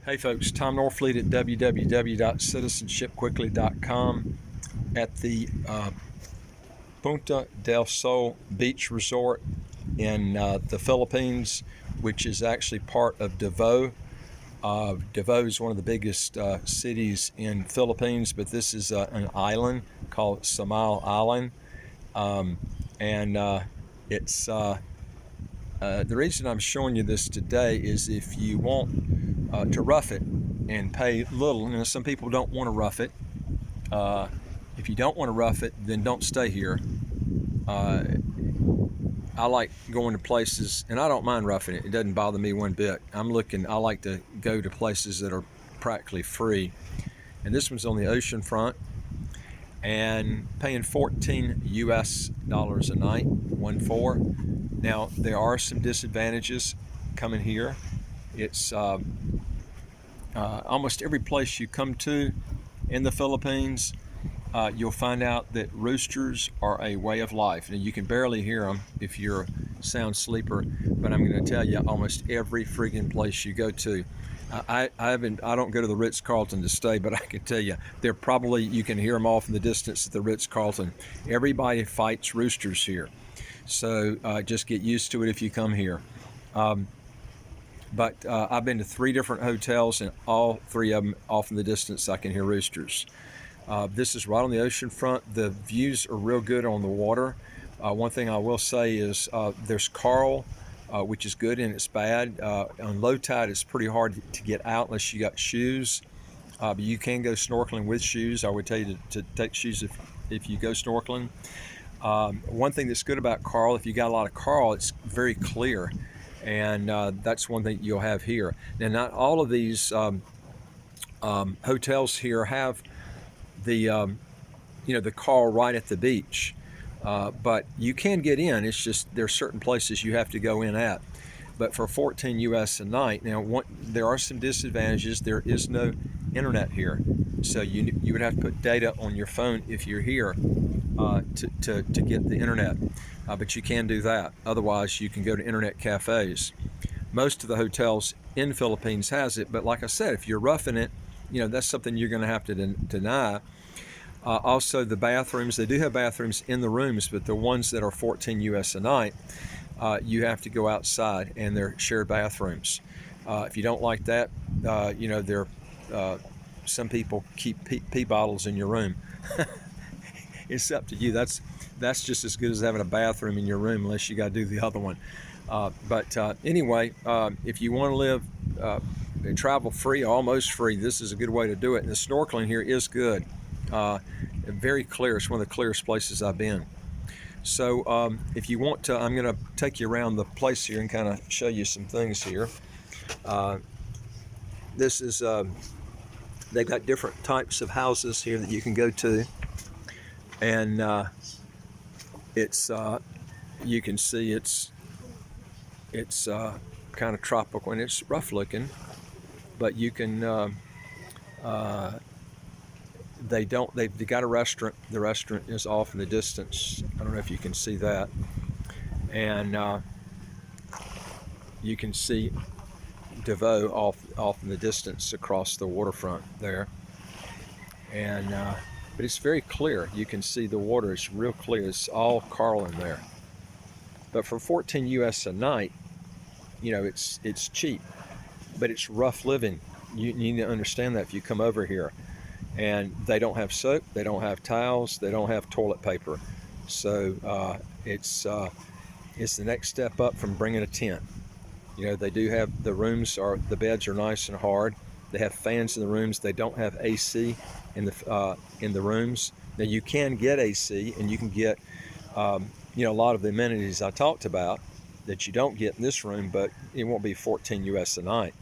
Hey folks, Tom Norfleet at www.citizenshipquickly.com at the Punta del Sol Beach Resort in the Philippines, which is actually part of Davao. Davao is one of the biggest cities in Philippines, but this is an island called Samal Island, and it's the reason I'm showing you this today is if you want to rough it and pay little. You know, some people don't want to rough it. If you don't want to rough it, then don't stay here. I like going to places, and I don't mind roughing it. It doesn't bother me one bit. I like to go to places that are practically free. And this one's on the Oceanfront and paying $14 US a night, 1-4. Now, there are some disadvantages coming here. It's almost every place you come to in the Philippines, you'll find out that roosters are a way of life. Now, you can barely hear them if you're a sound sleeper, but I'm going to tell you, almost every friggin' place you go to, I don't go to the Ritz-Carlton to stay, but I can tell you, you can hear them off in the distance at the Ritz-Carlton. Everybody fights roosters here, so just get used to it if you come here. But I've been to 3 different hotels, and all 3 of them, off in the distance, I can hear roosters. This is right on the ocean front. The views are real good on the water. One thing I will say is there's coral, which is good and it's bad. On low tide, it's pretty hard to get out unless you got shoes. But you can go snorkeling with shoes. I would tell you to take shoes if you go snorkeling. One thing that's good about coral, if you got a lot of coral, it's very clear. And that's one thing you'll have here. Now, not all of these hotels here have the the coral right at the beach, but you can get in. It's just there's certain places you have to go in at. But for $14 US a night, now there are some disadvantages. There is no internet here, so you would have to put data on your phone if you're here to get the internet. But you can do that. Otherwise, you can go to internet cafes. Most of the hotels in Philippines has it, but like I said, if you're roughing it, that's something you're going to have to deny. Also, the bathrooms, they do have bathrooms in the rooms, but the ones that are $14 US a night, you have to go outside, and they're shared bathrooms. If you don't like that, some people keep pee bottles in your room. It's up to you. That's just as good as having a bathroom in your room, unless you got to do the other one. Anyway, if you want to live travel free, almost free, this is a good way to do it. And the snorkeling here is good. Very clear. It's one of the clearest places I've been. So if you want to, I'm going to take you around the place here and kind of show you some things here. This is, they've got different types of houses here that you can go to. And it's, you can see it's kind of tropical, and it's rough looking, but you can, they've got a restaurant. The restaurant is off in the distance. I don't know if you can see that. And you can see Davao off in the distance across the waterfront there. And but it's very clear. You can see the water. It's real clear. It's all coral in there. But for $14 US a night, it's cheap, but it's rough living. You need to understand that if you come over here. And they don't have soap, they don't have towels, they don't have toilet paper. So it's the next step up from bringing a tent. They do have the beds are nice and hard. They have fans in the rooms. They don't have AC in the rooms. Now you can get AC, and you can get a lot of the amenities I talked about that you don't get in this room, but it won't be $14 US a night.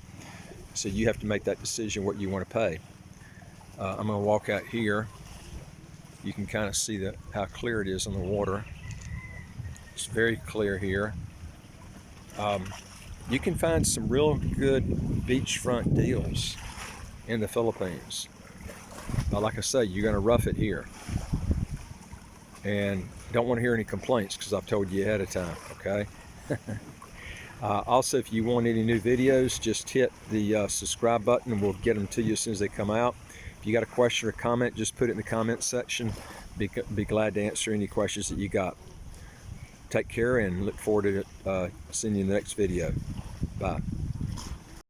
So you have to make that decision what you want to pay. I'm going to walk out here. You can kind of see how clear it is on the water. It's very clear here. You can find some real good beachfront deals in the Philippines. Like I say, you're going to rough it here. And don't want to hear any complaints, because I've told you ahead of time, okay? Also, if you want any new videos, just hit the subscribe button and we'll get them to you as soon as they come out. If you got a question or comment, just put it in the comment section. Be glad to answer any questions that you got. Take care and look forward to seeing you in the next video. Bye.